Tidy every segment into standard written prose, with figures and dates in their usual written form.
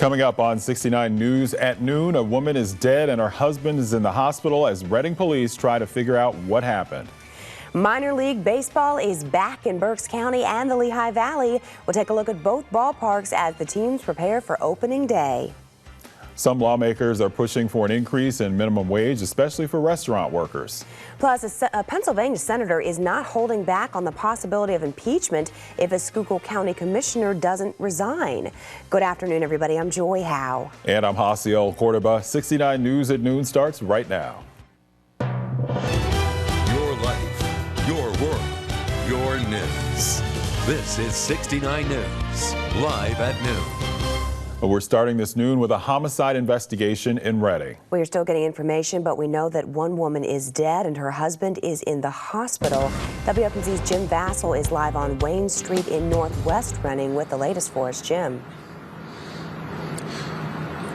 Coming up on 69 News at noon, a woman is dead and her husband is in the hospital as Reading police try to figure out what happened. Minor league baseball is back in Berks County and the Lehigh Valley. We'll take a look at both ballparks as the teams prepare for opening day. Some lawmakers are pushing for an increase in minimum wage, especially for restaurant workers. Plus, a Pennsylvania senator is not holding back on the possibility of impeachment if a Schuylkill County commissioner doesn't resign. Good afternoon, everybody. I'm Joy Howe. And I'm Hasiel Cordoba. 69 News at noon starts right now. Your life, your world, your news. This is 69 News, live at noon. We're starting this noon with a homicide investigation in Reading. We are still getting information, but we know that one woman is dead and her husband is in the hospital. WFMZ's Jim Vassell is live on Wayne Street in Northwest Reading with the latest for us. Jim.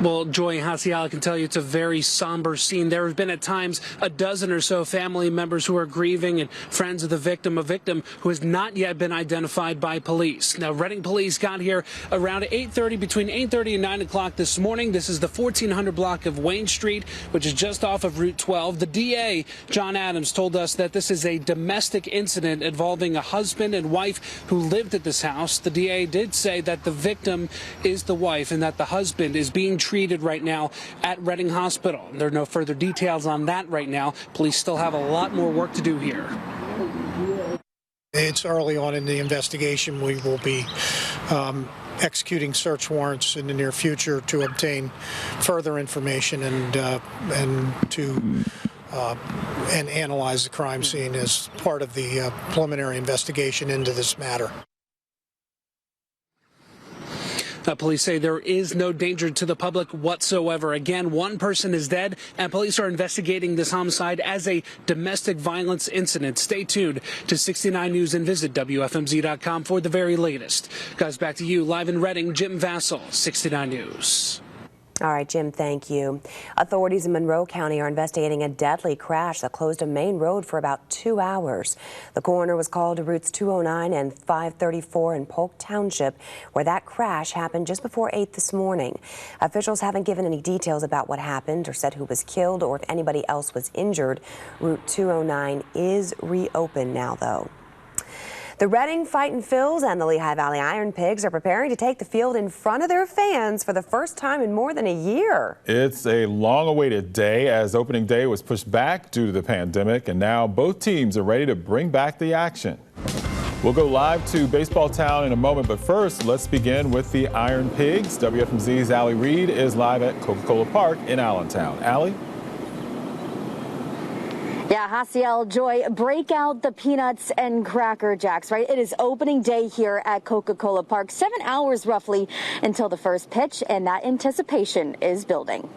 Well, Joy Hasiel, I can tell you it's a very somber scene. There have been at times a dozen or so family members who are grieving and friends of the victim, a victim who has not yet been identified by police. Now, Reading police got here around 8:30, between 8:30 and 9 o'clock this morning. This is the 1400 block of Wayne Street, which is just off of Route 12. The DA, John Adams, told us that this is a domestic incident involving a husband and wife who lived at this house. The DA did say that the victim is the wife and that the husband is being treated right now at Reading Hospital. There are no further details on that right now. Police still have a lot more work to do here. It's early on in the investigation. We will be executing search warrants in the near future to obtain further information and analyze the crime scene as part of the preliminary investigation into this matter. Police say there is no danger to the public whatsoever. Again, one person is dead, and police are investigating this homicide as a domestic violence incident. Stay tuned to 69 News and visit WFMZ.com for the very latest. Guys, back to you live in Reading. Jim Vassell, 69 News. All right, Jim, thank you. Authorities in Monroe County are investigating a deadly crash that closed a main road for about 2 hours. The coroner was called to routes 209 and 534 in Polk Township, where that crash happened just before 8 this morning. Officials haven't given any details about what happened or said who was killed or if anybody else was injured. Route 209 is reopened now, though. The Reading Fightin' Phils and the Lehigh Valley Iron Pigs are preparing to take the field in front of their fans for the first time in more than a year. It's a long-awaited day as opening day was pushed back due to the pandemic, and now both teams are ready to bring back the action. We'll go live to Baseball Town in a moment, but first, let's begin with the Iron Pigs. WFMZ's Allie Reed is live at Coca-Cola Park in Allentown. Allie? Yeah, Hasiel, Joy, break out the peanuts and Cracker Jacks, right? It is opening day here at Coca-Cola Park. 7 hours roughly until the first pitch, and that anticipation is building.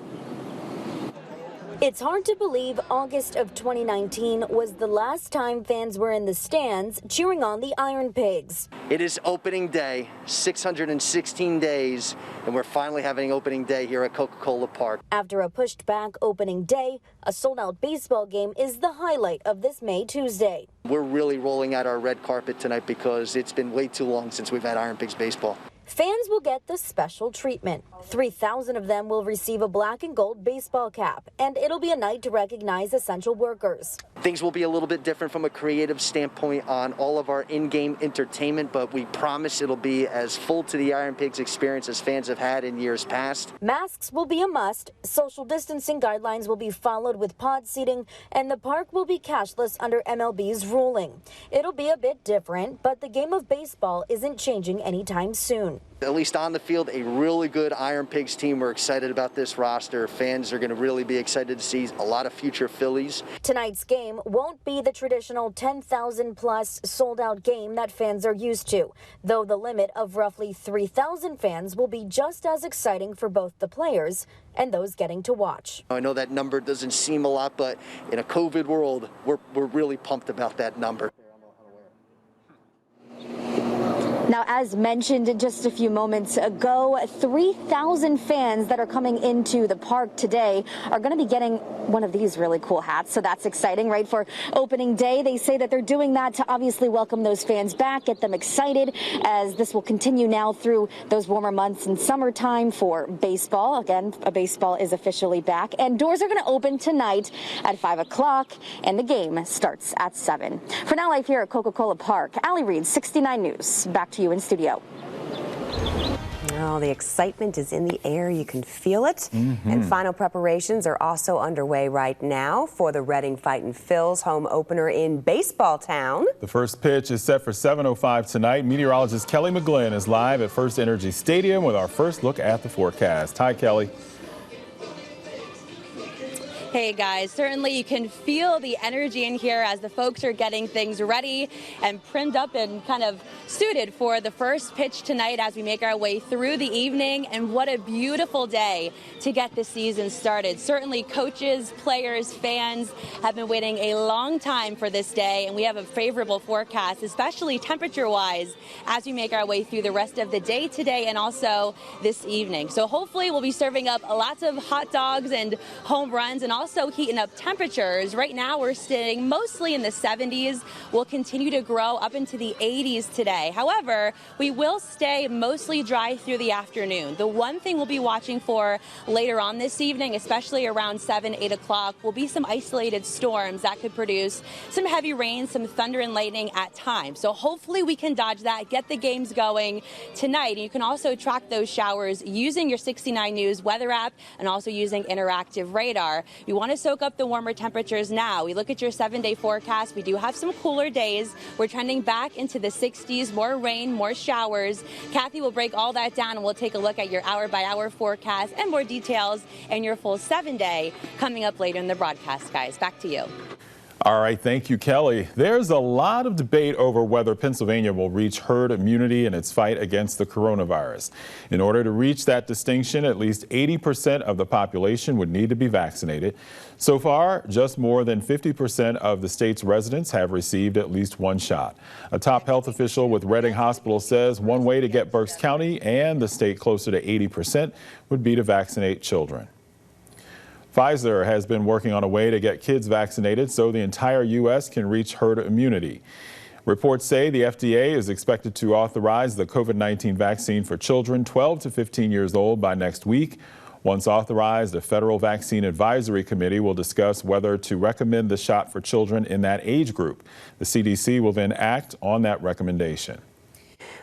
It's hard to believe August of 2019 was the last time fans were in the stands cheering on the Iron Pigs. It is opening day, 616 days, and we're finally having opening day here at Coca-Cola Park. After a pushed back opening day, a sold-out baseball game is the highlight of this May Tuesday. We're really rolling out our red carpet tonight because it's been way too long since we've had Iron Pigs baseball. Fans will get the special treatment. 3,000 of them will receive a black and gold baseball cap, and it'll be a night to recognize essential workers. Things will be a little bit different from a creative standpoint on all of our in-game entertainment, but we promise it'll be as full to the Iron Pigs experience as fans have had in years past. Masks will be a must, social distancing guidelines will be followed with pod seating, and the park will be cashless under MLB's ruling. It'll be a bit different, but the game of baseball isn't changing anytime soon. At least on the field, a really good Iron Pigs team. We're excited about this roster. Fans are going to really be excited to see a lot of future Phillies. Tonight's game won't be the traditional 10,000 plus sold out game that fans are used to, though the limit of roughly 3,000 fans will be just as exciting for both the players and those getting to watch. I know that number doesn't seem a lot, but in a COVID world, we're really pumped about that number. Now, as as mentioned just a few moments ago, 3,000 fans that are coming into the park today are going to be getting one of these really cool hats. So that's exciting, right? For opening day, they say that they're doing that to obviously welcome those fans back, get them excited, as this will continue now through those warmer months in summertime for baseball. Again, baseball is officially back, and doors are going to open tonight at 5 o'clock, and the game starts at 7. For now, live here at Coca-Cola Park, Allie Reed, 69 News. Back to you in studio. Oh, the excitement is in the air. You can feel it. And final preparations are also underway right now for the Reading Fightin' Phil's home opener in Baseball Town. The first pitch is set for 7:05 tonight. Meteorologist Kelly McGlynn is live at First Energy Stadium with our first look at the forecast. Hi, Kelly. Hey guys, certainly you can feel the energy in here as the folks are getting things ready and primed up and kind of suited for the first pitch tonight as we make our way through the evening. And what a beautiful day to get the season started. Certainly coaches, players, fans have been waiting a long time for this day, and we have a favorable forecast, especially temperature-wise, as we make our way through the rest of the day today and also this evening. So hopefully we'll be serving up lots of hot dogs and home runs and also heating up temperatures. Right now we're sitting mostly in the 70s. We'll continue to grow up into the 80s today. However, we will stay mostly dry through the afternoon. The one thing we'll be watching for later on this evening, especially around 7, 8 o'clock, will be some isolated storms that could produce some heavy rain, some thunder and lightning at times. So hopefully we can dodge that, get the games going tonight. And you can also track those showers using your 69 News weather app and also using interactive radar. You want to soak up the warmer temperatures now. We look at your 7-day forecast. We do have some cooler days. We're trending back into the 60s, more rain, more showers. Kathy will break all that down and we'll take a look at your hour-by-hour forecast and more details and your full 7-day coming up later in the broadcast, guys. Back to you. All right, thank you, Kelly. There's a lot of debate over whether Pennsylvania will reach herd immunity in its fight against the coronavirus. In order to reach that distinction, at least 80% of the population would need to be vaccinated. So far, just more than 50% of the state's residents have received at least one shot. A top health official with Reading Hospital says one way to get Berks County and the state closer to 80% would be to vaccinate children. Pfizer has been working on a way to get kids vaccinated so the entire U.S. can reach herd immunity. Reports say the FDA is expected to authorize the COVID-19 vaccine for children 12 to 15 years old by next week. Once authorized, a federal vaccine advisory committee will discuss whether to recommend the shot for children in that age group. The CDC will then act on that recommendation.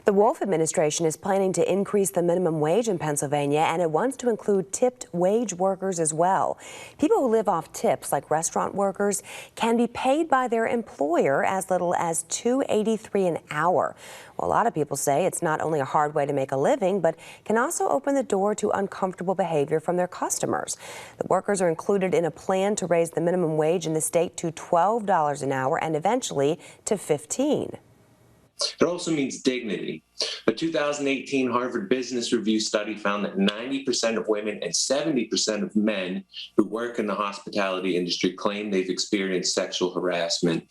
The Wolf administration is planning to increase the minimum wage in Pennsylvania, and it wants to include tipped wage workers as well. People who live off tips, like restaurant workers, can be paid by their employer as little as $2.83 an hour. Well, a lot of people say it's not only a hard way to make a living, but can also open the door to uncomfortable behavior from their customers. The workers are included in a plan to raise the minimum wage in the state to $12 an hour and eventually to $15. It also means dignity. A 2018 Harvard Business Review study found that 90% of women and 70% of men who work in the hospitality industry claim they've experienced sexual harassment.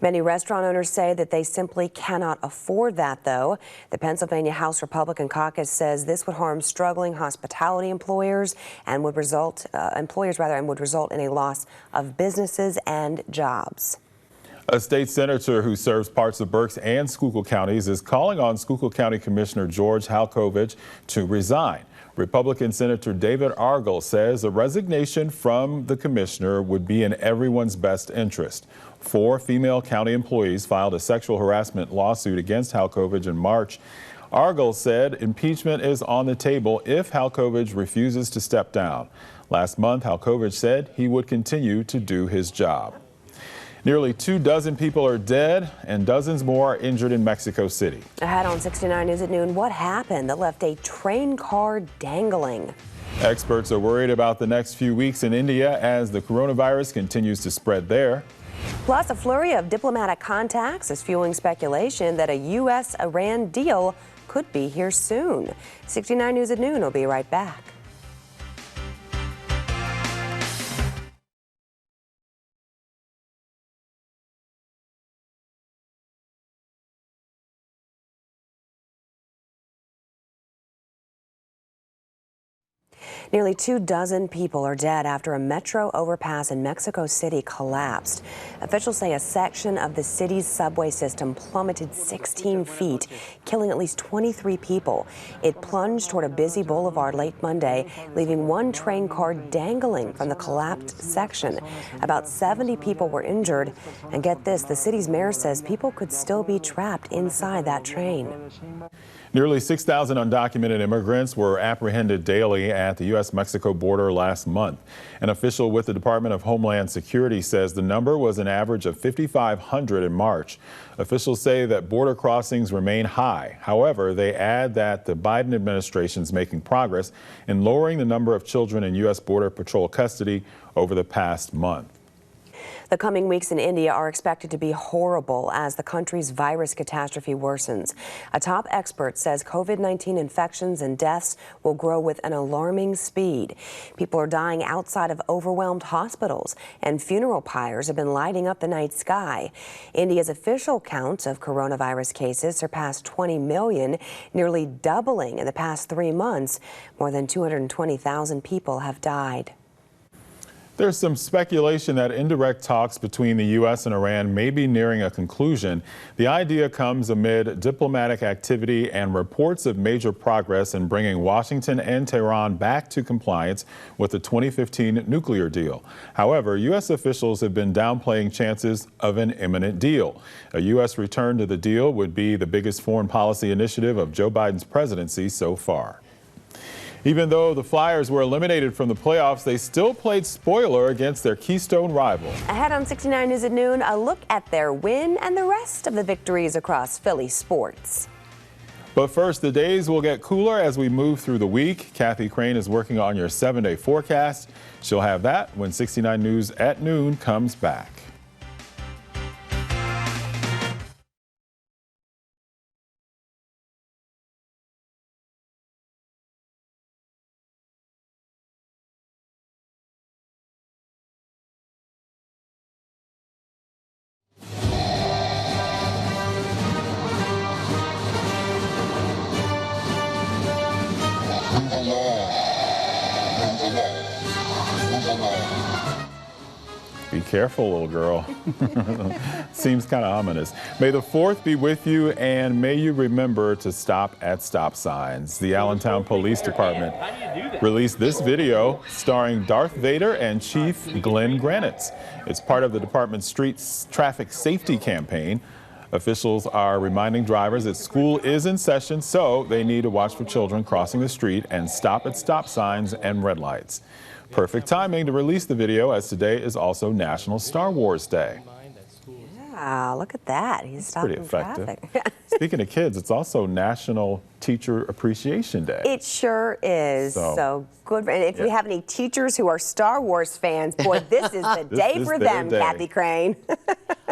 Many restaurant owners say that they simply cannot afford that, though. The Pennsylvania House Republican Caucus says this would harm struggling hospitality employers and would result in a loss of businesses and jobs. A state senator who serves parts of Berks and Schuylkill counties is calling on Schuylkill County Commissioner George Halkovich to resign. Republican Senator David Argyle says a resignation from the commissioner would be in everyone's best interest. 4 female county employees filed a sexual harassment lawsuit against Halkovich in March. Argyle said impeachment is on the table if Halkovich refuses to step down. Last month, Halkovich said he would continue to do his job. Nearly 24 people are dead and dozens more are injured in Mexico City. Ahead on 69 News at noon, what happened that left a train car dangling? Experts are worried about the next few weeks in India as the coronavirus continues to spread there. Plus, a flurry of diplomatic contacts is fueling speculation that a U.S.-Iran deal could be here soon. 69 News at noon will be right back. Nearly 24 people are dead after a metro overpass in Mexico City collapsed. Officials say a section of the city's subway system plummeted 16 feet, killing at least 23 people. It plunged toward a busy boulevard late Monday, leaving one train car dangling from the collapsed section. About 70 people were injured. And get this, the city's mayor says people could still be trapped inside that train. Nearly 6,000 undocumented immigrants were apprehended daily at the U.S.-Mexico border last month. An official with the Department of Homeland Security says the number was an average of 5,500 in March. Officials say that border crossings remain high. However, they add that the Biden administration is making progress in lowering the number of children in U.S. Border Patrol custody over the past month. The coming weeks in India are expected to be horrible as the country's virus catastrophe worsens. A top expert says COVID-19 infections and deaths will grow with an alarming speed. People are dying outside of overwhelmed hospitals, and funeral pyres have been lighting up the night sky. India's official count of coronavirus cases surpassed 20 million, nearly doubling in the past 3 months. More than 220,000 people have died. There's some speculation that indirect talks between the U.S. and Iran may be nearing a conclusion. The idea comes amid diplomatic activity and reports of major progress in bringing Washington and Tehran back to compliance with the 2015 nuclear deal. However, U.S. officials have been downplaying chances of an imminent deal. A U.S. return to the deal would be the biggest foreign policy initiative of Joe Biden's presidency so far. Even though the Flyers were eliminated from the playoffs, they still played spoiler against their Keystone rival. Ahead on 69 News at noon, a look at their win and the rest of the victories across Philly sports. But first, the days will get cooler as we move through the week. Kathy Crane is working on your 7-day forecast. She'll have that when 69 News at noon comes back. Be careful, little girl. Seems kind of ominous. May the 4th be with you, and may you remember to stop at stop signs. The Allentown Police Department released this video starring Darth Vader and Chief Glenn Granitz. It's part of the department's street traffic safety campaign. Officials are reminding drivers that school is in session, so they need to watch for children crossing the street and stop at stop signs and red lights. Perfect timing to release the video, as today is also National Star Wars Day. Yeah, look at that. He's stopping pretty effective. traffic. Speaking of kids, it's also National Teacher Appreciation Day. It sure is. So good. And if we have any teachers who are Star Wars fans, boy, this is the day for them, Kathy Crane.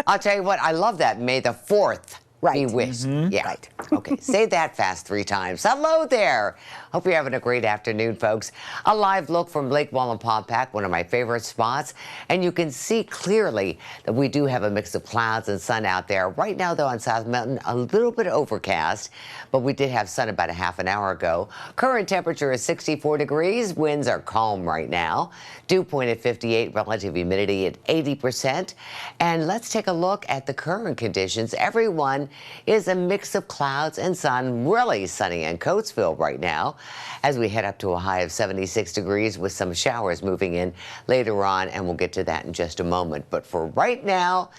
I'll tell you what, I love that. May the 4th be with. Yeah. Right. Okay, say that fast 3 times. Hello there. Hope you're having a great afternoon, folks. A live look from Lake Wallenpaupack, one of my favorite spots. And you can see clearly that we do have a mix of clouds and sun out there. Right now, though, on South Mountain, a little bit overcast, but we did have sun about a half an hour ago. Current temperature is 64 degrees. Winds are calm right now. Dew point at 58, relative humidity at 80%. And let's take a look at the current conditions. Everyone is a mix of clouds and sun, really sunny in Coatesville right now, as we head up to a high of 76 degrees with some showers moving in later on, and we'll get to that in just a moment. But for right now,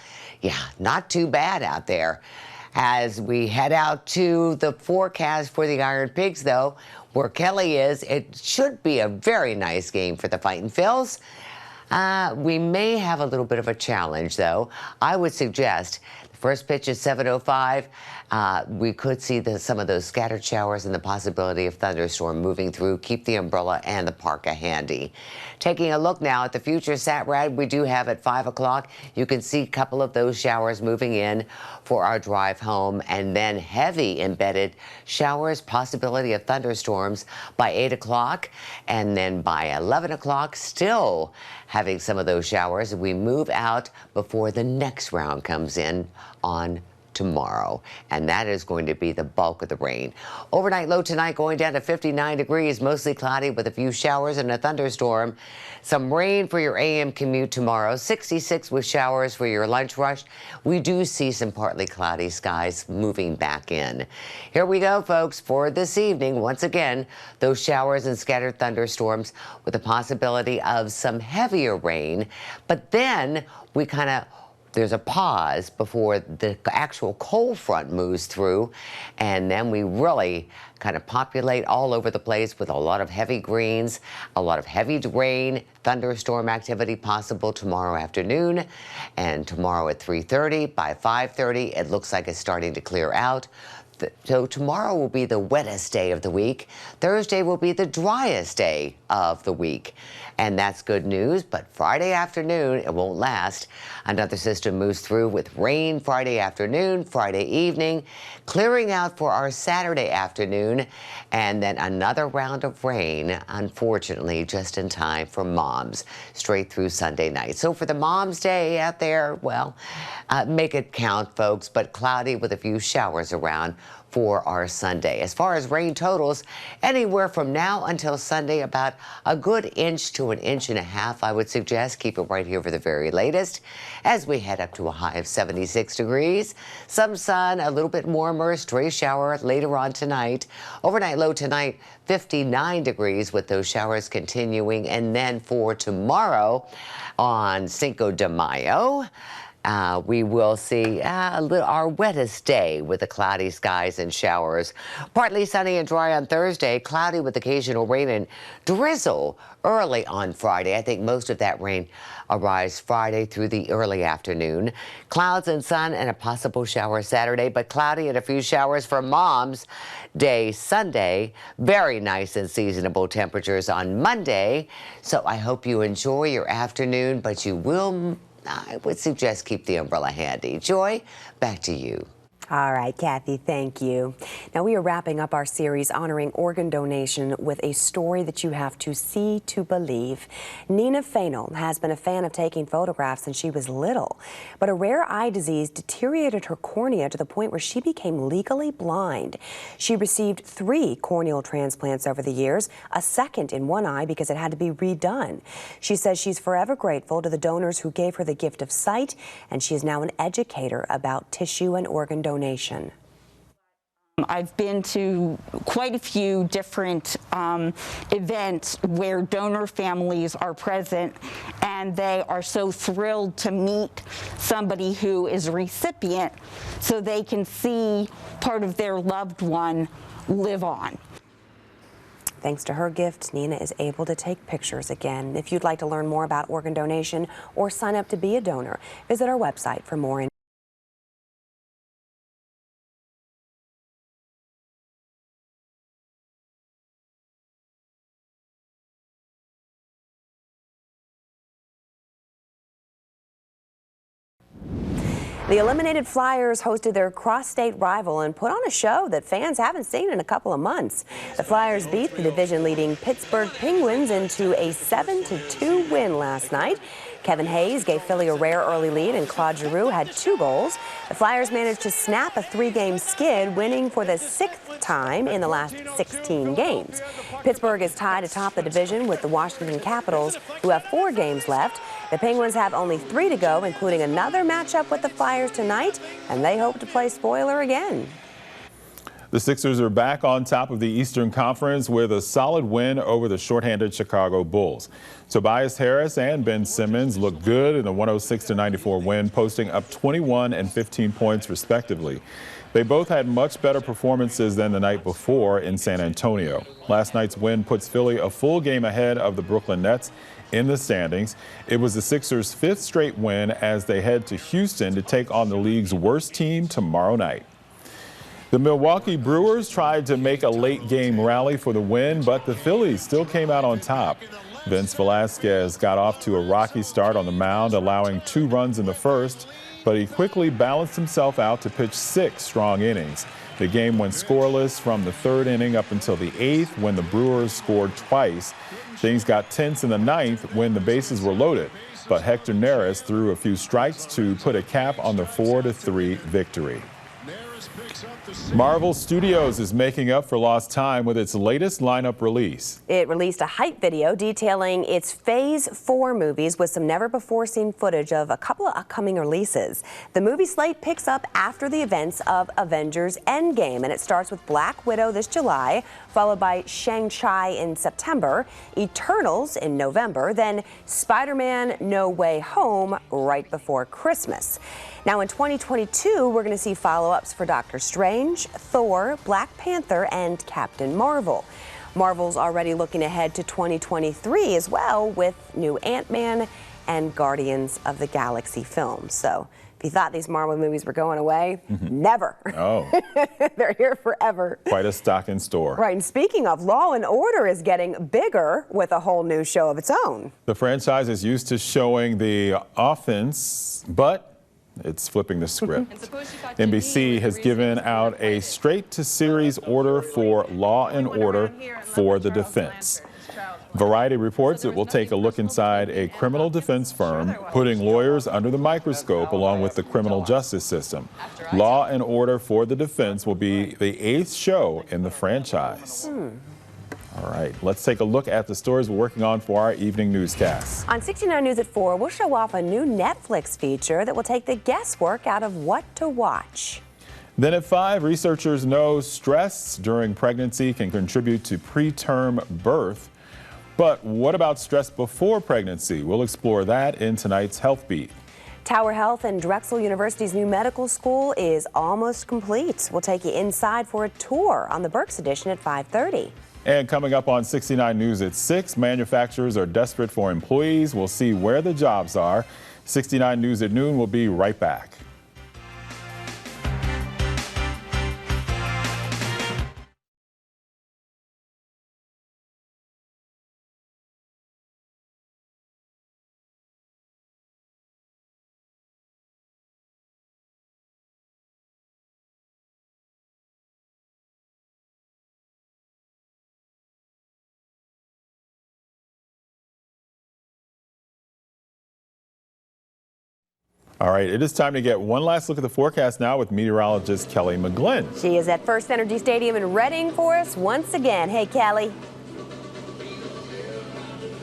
yeah, not too bad out there. As we head out to the forecast for the Iron Pigs, though, where Kelly is, it should be a very nice game for the Fightin' Phils. We may have a little bit of a challenge, though. I would suggest the first pitch is 7:05. We could see some of those scattered showers and the possibility of thunderstorm moving through. Keep the umbrella and the parka handy. Taking a look now at the future SATRAD we do have at 5 o'clock. You can see a couple of those showers moving in for our drive home, and then heavy embedded showers, possibility of thunderstorms by 8 o'clock, and then by 11 o'clock still having some of those showers. We move out before the next round comes in on tomorrow, and that is going to be the bulk of the rain. Overnight low tonight going down to 59 degrees, mostly cloudy with a few showers and a thunderstorm. Some rain for your AM commute tomorrow, 66 with showers for your lunch rush. We do see some partly cloudy skies moving back in. Here we go, folks, for this evening. Once again, those showers and scattered thunderstorms with the possibility of some heavier rain, but then we there's a pause before the actual cold front moves through, and then we really kind of populate all over the place with a lot of heavy greens, a lot of heavy rain, thunderstorm activity possible tomorrow afternoon, and tomorrow at 3:30. By 5:30, it looks like it's starting to clear out. So tomorrow will be the wettest day of the week. Thursday will be the driest day of the week. And that's good news, but Friday afternoon, it won't last. Another system moves through with rain Friday afternoon, Friday evening, clearing out for our Saturday afternoon, and then another round of rain, unfortunately, just in time for Moms, straight through Sunday night. So for the Mom's Day out there, well, make it count, folks, but cloudy with a few showers around for our Sunday. As far as rain totals, anywhere from now until Sunday, about a good inch to an inch and a half, I would suggest. Keep it right here for the very latest as we head up to a high of 76 degrees. Some sun, a little bit warmer, stray shower later on tonight. Overnight low tonight, 59 degrees with those showers continuing. And then for tomorrow on Cinco de Mayo, we will see our wettest day with the cloudy skies and showers. Partly sunny and dry on Thursday, cloudy with occasional rain and drizzle early on Friday. I think most of that rain arrives Friday through the early afternoon. Clouds and sun and a possible shower Saturday, but cloudy and a few showers for Mom's Day Sunday. Very nice and seasonable temperatures on Monday. So I hope you enjoy your afternoon, but you will, I would suggest, keep the umbrella handy. Joy, back to you. All right, Kathy, thank you. Now, we are wrapping up our series honoring organ donation with a story that you have to see to believe. Nina Fainel has been a fan of taking photographs since she was little, but a rare eye disease deteriorated her cornea to the point where she became legally blind. She received 3 corneal transplants over the years, a second in one eye because it had to be redone. She says she's forever grateful to the donors who gave her the gift of sight, and she is now an educator about tissue and organ donation. I've been to quite a few different events where donor families are present, and they are so thrilled to meet somebody who is a recipient so they can see part of their loved one live on. Thanks to her gift, Nina is able to take pictures again. If you'd like to learn more about organ donation or sign up to be a donor, visit our website for more information. The eliminated Flyers hosted their cross-state rival and put on a show that fans haven't seen in a couple of months. The Flyers beat the division-leading Pittsburgh Penguins into a 7-2 win last night. Kevin Hayes gave Philly a rare early lead, and Claude Giroux had 2 goals. The Flyers managed to snap a 3-game skid, winning for the 6th time in the last 16 games. Pittsburgh is tied atop the division with the Washington Capitals, who have 4 games left. The Penguins have only 3 to go, including another matchup with the Flyers tonight, and they hope to play spoiler again. The Sixers are back on top of the Eastern Conference with a solid win over the shorthanded Chicago Bulls. Tobias Harris and Ben Simmons look good in a 106-94 win, posting up 21 and 15 points respectively. They both had much better performances than the night before in San Antonio. Last night's win puts Philly a full game ahead of the Brooklyn Nets in the standings. It was the Sixers' 5th straight win as they head to Houston to take on the league's worst team tomorrow night. The Milwaukee Brewers tried to make a late-game rally for the win, but the Phillies still came out on top. Vince Velasquez got off to a rocky start on the mound, allowing 2 runs in the first, but he quickly balanced himself out to pitch 6 strong innings. The game went scoreless from the 3rd inning up until the 8th when the Brewers scored twice. Things got tense in the 9th when the bases were loaded, but Hector Neris threw a few strikes to put a cap on the 4-3 victory. Marvel Studios is making up for lost time with its latest lineup release. It released a hype video detailing its Phase 4 movies with some never-before-seen footage of a couple of upcoming releases. The movie slate picks up after the events of Avengers Endgame, and it starts with Black Widow this July, followed by Shang-Chi in September, Eternals in November, then Spider-Man No Way Home right before Christmas. Now in 2022, we're going to see follow-ups for Doctor Strange, Thor, Black Panther, and Captain Marvel. Marvel's already looking ahead to 2023 as well with new Ant-Man and Guardians of the Galaxy films. So if you thought these Marvel movies were going away, never. Oh. They're here forever. Quite a stock in store. Right, and speaking of, Law and Order is getting bigger with a whole new show of its own. The franchise is used to showing the offense, but it's flipping the script. NBC has given out a straight-to-series order for Law and Order for the defense. Variety reports it will take a look inside a criminal defense firm, putting lawyers under the microscope along with the criminal justice system. Law and Order for the Defense will be the 8th show in the franchise. All right, let's take a look at the stories we're working on for our evening newscast. On 69 News at 4, we'll show off a new Netflix feature that will take the guesswork out of what to watch. Then at 5, researchers know stress during pregnancy can contribute to preterm birth. But what about stress before pregnancy? We'll explore that in tonight's Health Beat. Tower Health and Drexel University's new medical school is almost complete. We'll take you inside for a tour on the Berks edition at 5:30. And coming up on 69 News at 6, manufacturers are desperate for employees. We'll see where the jobs are. 69 News at noon will be right back. All right, it is time to get one last look at the forecast now with meteorologist Kelly McGlynn. She is at First Energy Stadium in Reading for us once again. Hey, Kelly.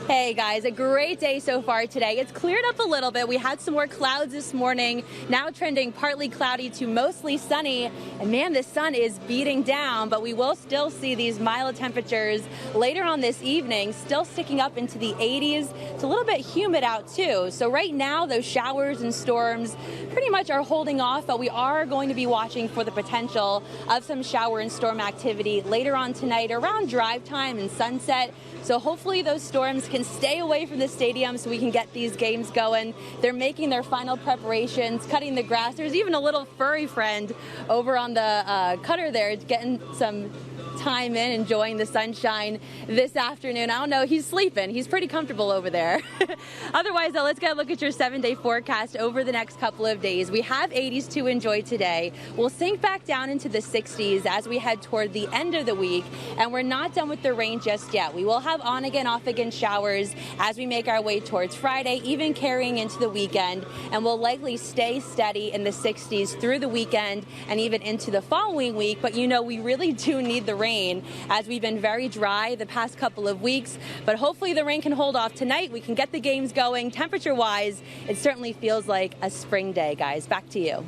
Hey guys, a great day so far today. It's cleared up a little bit. We had some more clouds this morning, now trending partly cloudy to mostly sunny. And man, the sun is beating down, but we will still see these mild temperatures later on this evening, still sticking up into the 80s. It's a little bit humid out too. So right now, those showers and storms pretty much are holding off, but we are going to be watching for the potential of some shower and storm activity later on tonight around drive time and sunset. So hopefully those storms can stay away from the stadium so we can get these games going. They're making their final preparations, cutting the grass. There's even a little furry friend over on the cutter there getting some time in, enjoying the sunshine this afternoon. I don't know, he's sleeping. He's pretty comfortable over there. Otherwise, though, let's get a look at your 7-day forecast over the next couple of days. We have 80s to enjoy today. We'll sink back down into the 60s as we head toward the end of the week, and we're not done with the rain just yet. We will have on again, off again showers as we make our way towards Friday, even carrying into the weekend, and we'll likely stay steady in the 60s through the weekend and even into the following week. But you know, we really do need the rain as we've been very dry the past couple of weeks, but hopefully the rain can hold off tonight. We can get the games going. Temperature wise, it certainly feels like a spring day, guys. Back to you.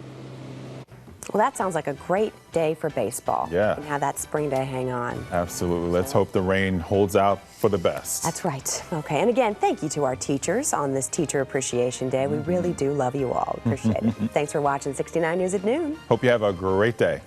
Well, that sounds like a great day for baseball. Yeah. And have that spring day hang on. Absolutely. Let's hope the rain holds out for the best. That's right. Okay. And again, thank you to our teachers on this Teacher Appreciation Day. We really do love you all. Appreciate it. Thanks for watching 69 News at noon. Hope you have a great day.